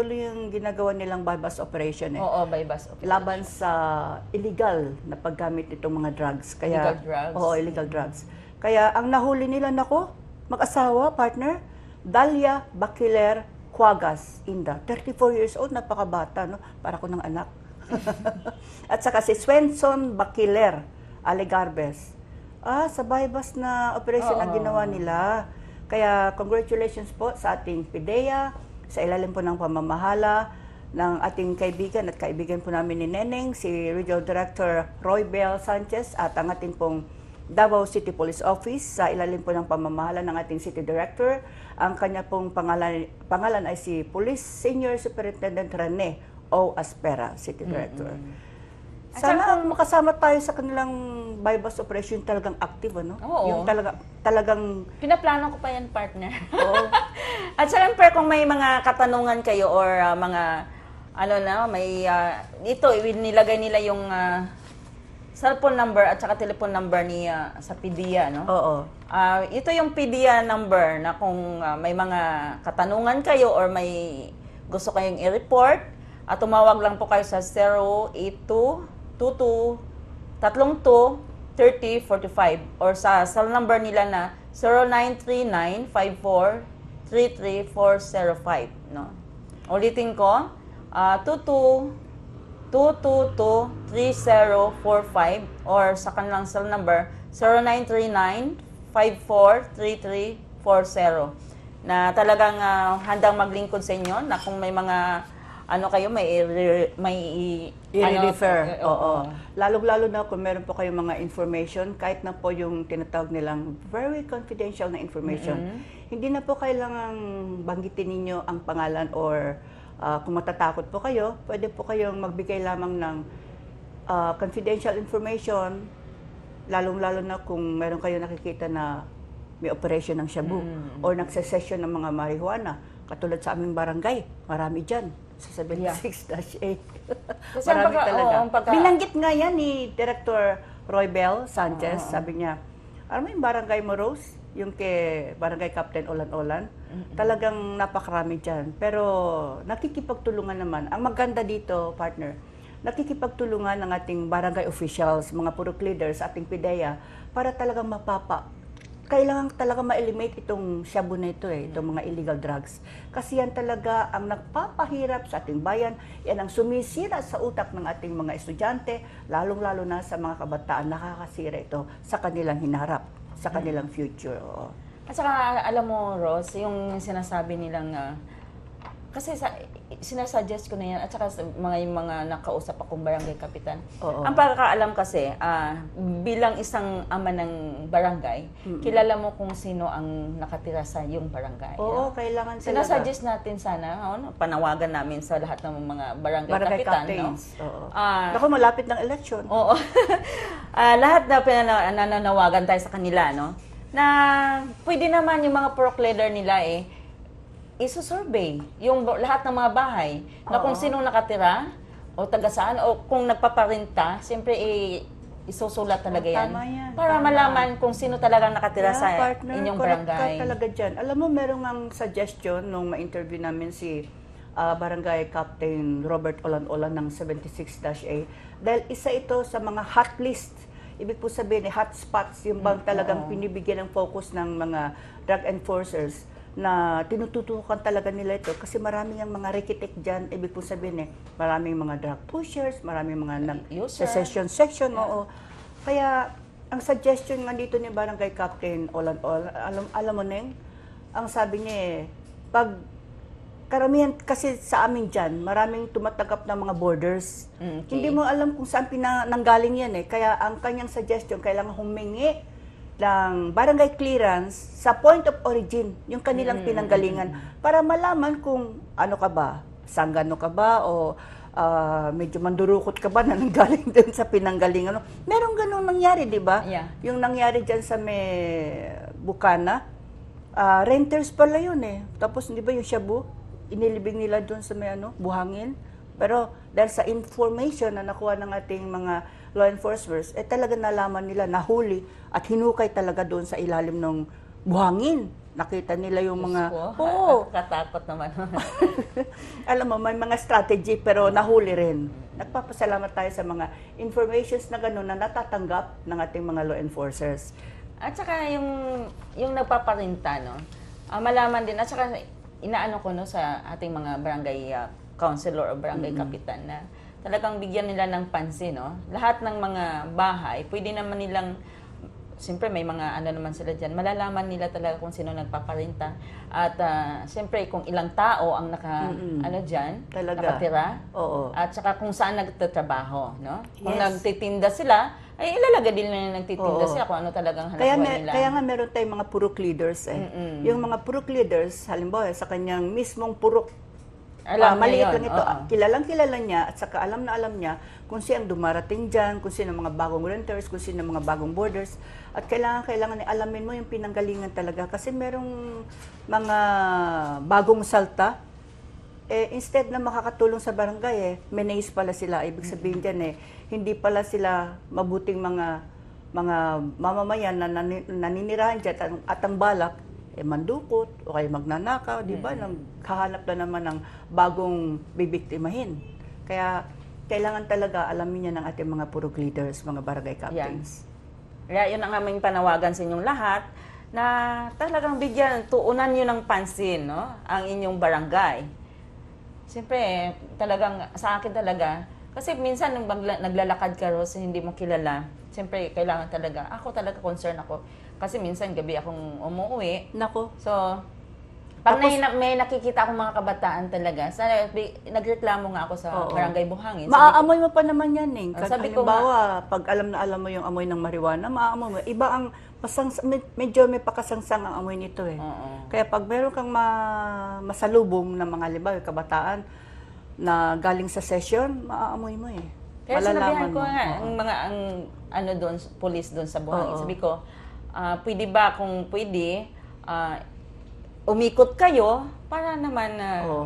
patuloy yung ginagawa nilang bypass operation eh. Oo, bypass operation. Laban sa illegal na paggamit itong mga drugs. Illegal drugs. Oo, illegal drugs. Kaya ang nahuli nila, nako, mag-asawa, partner, Dalia Baquiler Cuagas Inda, 34 years old, napakabata, no? Para ko ng anak. At saka si Swenson Baquiler Alegarbes. Sa bypass na operation ang ginawa nila. Kaya congratulations po sa ating PIDEA, sa ilalim po ng pamamahala ng ating kaibigan at kaibigan po namin ni Neneng, si Regional Director Roy Bell Sanchez at ang ating pong Davao City Police Office, sa ilalim po ng pamamahala ng ating City Director. Ang kanya pong pangalan ay si Police Senior Superintendent Rene O. Aspera, City Director. Sana makasama tayo sa kanilang bypass operation, talagang active, ano? Oo. Yung talagang Pinaplano ko pa yan, partner. Oo. At syempre, kung may mga katanungan kayo or mga, ito, nilagay nila yung cellphone number at saka telephone number ni sa PIDEA, no? Oo. Ito yung PIDEA number na kung may mga katanungan kayo or may gusto kayong i-report, tumawag lang po kayo sa 082-32-30-45 or sa cell number nila na 0939-54-33405, no? Ulitin ko, 222-3045 or sa kanilang cell number 0939-543340 na talagang handang maglingkod sa inyo na kung may mga kayo may i-refer. Oo. Lalong-lalo na kung meron po kayong mga information, kahit na po yung tinatawag nilang very confidential na information, hindi na po kailangang banggitin ninyo ang pangalan or kung matatakot po kayo, pwede po kayong magbigay lamang ng confidential information, lalong-lalo na kung meron kayo nakikita na may operation ng shabu or nagsesession ng mga marijuana. Katulad sa aming barangay, marami dyan sa 76-8. Marami talaga. Binanggit nga yan ni Director Roy Bell Sanchez. Sabi niya, alam mo yung barangay mo, Rose? Yung kay Barangay Captain Olan-Olan, talagang napakarami dyan. Pero nakikipagtulungan naman. Ang maganda dito, partner, nakikipagtulungan ng ating barangay officials, mga purok leaders, ating PIDEA, para talagang kailangan talaga ma-eliminate itong shabu na ito itong mga illegal drugs. Kasi yan talaga ang nagpapahirap sa ating bayan, yan ang sumisira sa utak ng ating mga estudyante, lalong-lalo na sa mga kabataan, nakakasira ito sa kanilang hinarap, sa kanilang future. Oo. At saka, alam mo, Ross, yung sinasabi nilang, kasi sinasuggest ko na yan, at saka yung mga nakausap akong barangay kapitan. Oo. Ang pagkakaalam kasi, bilang isang ama ng barangay, kilala mo kung sino ang nakatira sa yung barangay. Oo, kailangan talaga. Sinasuggest natin sana, panawagan namin sa lahat ng mga barangay kapitan. Captains. No? Oo. Naku, malapit ng election. Oo. Lahat na nananawagan tayo sa kanila, no? Na pwede naman yung mga pro leader nila iso-survey yung lahat ng mga bahay na kung sinong nakatira o taga saan o kung nagpaparinta, siyempre isusulat talaga yan. Para malaman kung sino talaga nakatira sa partner, inyong correct barangay. Ka talaga dyan. Alam mo, merong ang suggestion nung ma-interview namin si Barangay Captain Robert Olan-Olan ng 76-A dahil isa ito sa mga hot list. Ibig po sabihin, hot spots, yung bang talagang pinibigyan ng focus ng mga drug enforcers na tinututukan talaga nila ito kasi maraming ang mga rikitik dyan, ibig po sabihin maraming mga drug pushers, maraming mga section, oo. Kaya, ang suggestion nga dito ni Barangay Captain Olan-Olan, alam mo Neng, ang sabi niya pag karamihan kasi sa amin dyan, maraming tumatagap ng mga borders. Okay. Hindi mo alam kung saan nanggaling yan kaya ang kanyang suggestion, kailangan humingi ng barangay clearance sa point of origin, yung kanilang pinanggalingan, para malaman kung ano ka ba, sanggano ka ba, o medyo mandurukot ka ba na nanggaling dun sa pinanggalingan. Merong ganun nangyari, di ba? Yeah. Yung nangyari dyan sa may Bukana, renters pala yun Tapos, di ba yung shabu, inilibing nila dun sa may buhangin. Pero dahil sa information na nakuha ng ating mga law enforcers, talaga nalaman nila, nahuli at hinukay talaga doon sa ilalim ng buhangin. nakita nila yung mga, Diyos ko, oo, katakot naman. alam mo, may mga strategy pero nahuli rin. Nagpapasalamat tayo sa mga informations na gano'n na natatanggap ng ating mga law enforcers. At saka yung nagpaparinta, no? Malaman din, at saka inaano ko no, sa ating mga barangay councilor o barangay kapitan na talagang bigyan nila ng pansin. No? Lahat ng mga bahay, pwede naman nilang, siyempre may mga ano naman sila dyan, malalaman nila talaga kung sino nagpaparinta. At siyempre kung ilang tao ang ano dyan, Talaga. nakatira. Oo. At saka kung saan nagtatrabaho. No? Kung Yes. nagtitinda sila, ay ilalagay din nila nagtitinda Oo. sila kung ano talagang hanap Kaya, buhay nila. kaya nga meron tayong mga purok leaders eh. Yung mga purok leaders, halimbawa sa kanyang mismong purok, Alam niya maliit yun, lang ito, oo. kilalang-kilala niya at saka alam na alam niya kung sino ang dumarating dyan, kung sino ang mga bagong renters, kung sino ang mga bagong boarders. At kailangan ni alamin mo yung pinanggalingan talaga kasi merong mga bagong salta. Instead na makakatulong sa barangay, menace pala sila. Ibig sabihin dyan hindi pala sila mabuting mga mamamayan na naninirahan dyan at ang balak, mandukot o kaya magnanakaw, di ba? Naghahanap na naman ng bagong bibiktimahin. Kaya kailangan talaga alamin niya ng ating mga purok leaders, mga barangay captains. Kaya yun ang aming panawagan sa inyong lahat na talagang bigyan, tuunan nyo ng pansin, no? Ang inyong barangay. Siyempre, talagang, sa akin talaga, kasi minsan nung naglalakad ka, Rose, hindi mo kilala, siyempre, kailangan talaga, ako talaga concern ako. Kasi minsan, gabi akong umuwi. Nako. So, pag may nakikita akong mga kabataan talaga, nagreklamo nga ako sa Barangay Buhangin. Maaamoy mo pa naman yan Sabi ko halimbawa, pag alam na alam mo yung amoy ng marijuana, maaamoy mo. Iba ang medyo may pakasangsang ang amoy nito Oo. Kaya pag meron kang masalubong ng mga halimbawa, kabataan na galing sa session, maaamoy mo Kaya sinabihan ko mo. nga, ang ano doon, police doon sa Buhangin. Oo. Sabi ko, pwede ba kung pwede, umikot kayo para naman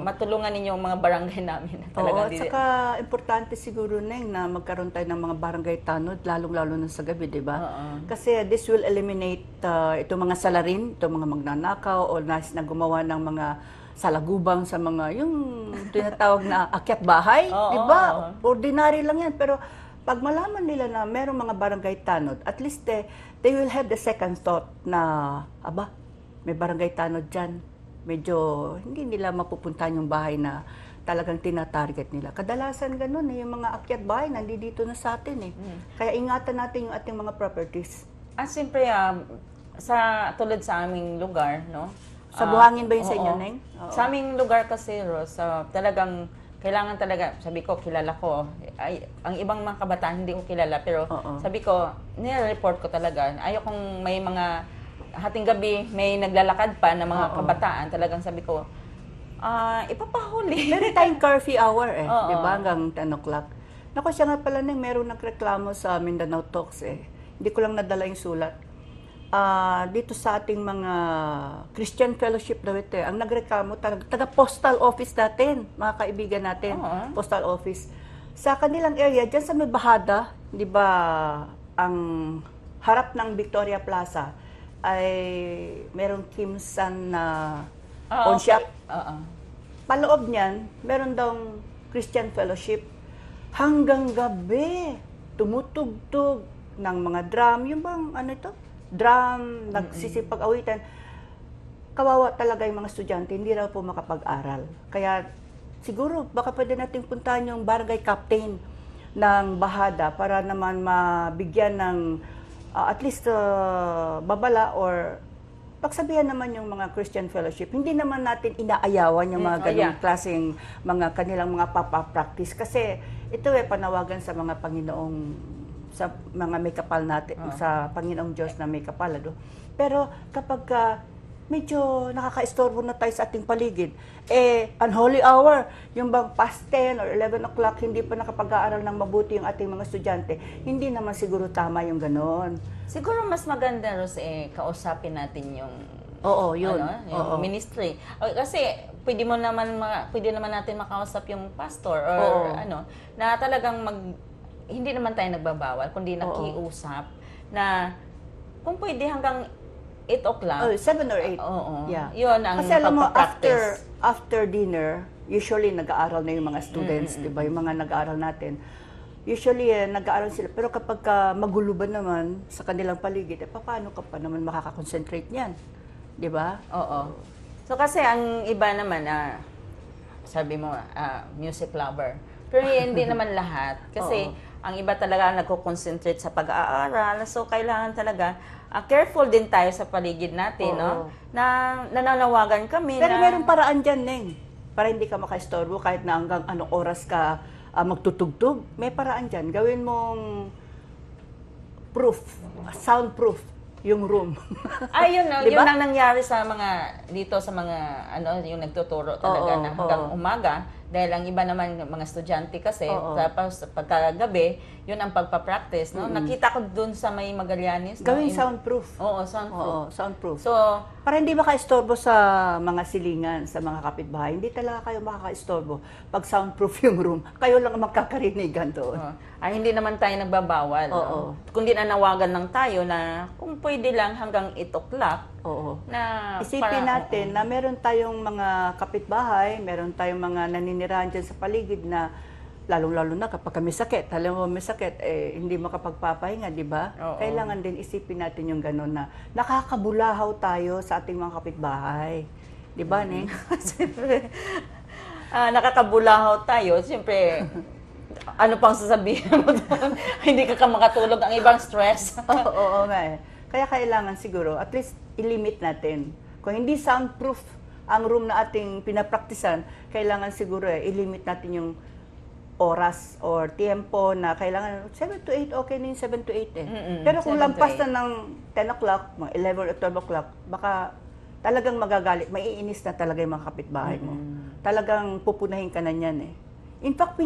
matulungan ninyo ang mga barangay namin. Na Oo, at talagang saka importante siguro na magkaroon tayo ng mga barangay tanod, lalong-lalo na sa gabi, di ba? Kasi this will eliminate itong mga salarin, itong mga magnanakaw o na gumawa ng mga salagubang sa mga, yung tinatawag na akyat bahay, di ba? Ordinary lang yan, pero pag malaman nila na merong mga barangay tanod, at least they will have the second thought na, aba, may barangay tanod dyan. Medyo hindi nila mapupuntahan yung bahay na talagang tinatarget nila. Kadalasan ganun yung mga akyat bahay nandito na sa atin Kaya ingatan natin yung ating mga properties. siyempre, tulad sa aming lugar, no? Sa Buhangin ba yun sa inyo, Neng? Oo. Sa aming lugar kasi, Ros, talagang kailangan talaga, sabi ko, kilala ko. Ang ibang mga kabataan hindi ko kilala, pero sabi ko, nire-report ko talaga. Ayokong may mga hating gabi may naglalakad pa na mga kabataan, talagang sabi ko, ipapahuli. Meron tayong curfew hour Oo. di ba? Hanggang 10 o'clock. Naku, siya nga pala meron nagreklamo sa Mindanao Talks Hindi ko lang nadala yung sulat. Dito sa ating mga Christian Fellowship daw ito ang nagreklamo, taga-postal office natin, mga kaibigan natin, postal office. Sa kanilang area, dyan sa may Bahada, di ba, ang harap ng Victoria Plaza, ay merong Kimsan na pawn shop. Paloob niyan, meron daw Christian Fellowship. Hanggang gabi, tumutugtog ng mga drum. Yung bang, drum, nagsisipag-awitan. Kawawa talaga yung mga estudyante, hindi raw po makapag-aral. Kaya siguro, baka pwede natin puntahan yung barangay captain ng Bahada para naman mabigyan ng at least babala or pagsabihan naman yung mga Christian Fellowship. Hindi naman natin inaayawan yung mga ganung klaseng mga kanilang mga papa-practice kasi ito panawagan sa mga Panginoong, sa mga may kapal natin, sa Panginoong Diyos na may kapal. Pero kapag medyo nakaka-istorbo na tayo sa ating paligid, unholy hour, yung bang past 10 or 11 o'clock, hindi pa nakapag-aaral ng mabuti yung ating mga estudyante, hindi naman siguro tama yung ganon. Siguro mas maganda, Ros, kausapin natin yung yun. Yung ministry. Kasi pwede naman natin makausap yung pastor or na talagang hindi naman tayo nagbabawal, kundi nakiusap na kung pwede hanggang 8 o'clock. Oh, 7 or 8. Oo. Yeah. Yun ang Kasi alam mo, pagpapractice. after dinner, usually nag-aaral na yung mga students, di ba? Yung mga nag-aaral natin. Usually, nag-aaral sila. Pero kapag magulo ba naman sa kanilang paligid, paano ka pa naman makakakonsentrate niyan? Di ba? Oo. So kasi ang iba naman, sabi mo, music lover. Pero hindi naman lahat. Kasi ang iba talaga nagko-concentrate sa pag-aaral. So kailangan talaga, careful din tayo sa paligid natin, no? Na nananawagan kami Pero na... merong paraan dyan, Neng. Para hindi ka makaistorbo kahit na hanggang anong oras ka magtutugtog. May paraan dyan. Gawin mong soundproof yung room. Ayun, no, Diba? yun ang nangyari sa mga, dito sa mga, yung nagtuturo talaga na hanggang umaga. Dahil ang iba naman, mga estudyante kasi, tapos pagkagabi, yun ang pagpapractice, no? Nakita ko dun sa may Magallanes. Gawin soundproof. Oo, soundproof. Oo, soundproof. So, para hindi makaistorbo sa mga silingan, sa mga kapitbahay, hindi talaga kayo makakaistorbo pag soundproof yung room. Kayo lang ang magkakarinigan doon. hindi naman tayo nagbabawal. No? Kundi nanawagan lang tayo na kung pwede lang hanggang 8 o'clock, na isipin natin na meron tayong mga kapitbahay, meron tayong mga naninirahan dyan sa paligid na lalong-lalo na kapag may sakit. Alam mo, may sakit, hindi makapagpapahinga, di ba? Kailangan din isipin natin yung gano'n na nakakabulahaw tayo sa ating mga kapitbahay. Di ba, Neng? Siyempre, nakakabulahaw tayo. Siyempre, ano pang sasabihin mo doon? Hindi ka makatulog, ang ibang stress. Oo nga eh. Kaya kailangan siguro, at least ilimit natin. Kung hindi soundproof ang room na ating pinapraktisan, kailangan siguro ilimit natin yung oras or tiempo na kailangan 7 to 8, okay na yung 7 to 8 eh. Pero kung 7 to lampas 8. na ng 10 o'clock, mga 11 or 12 o'clock, baka talagang magagalit, maiinis na talaga yung mga kapitbahay mo. Talagang pupunahin ka na niyan eh. In fact,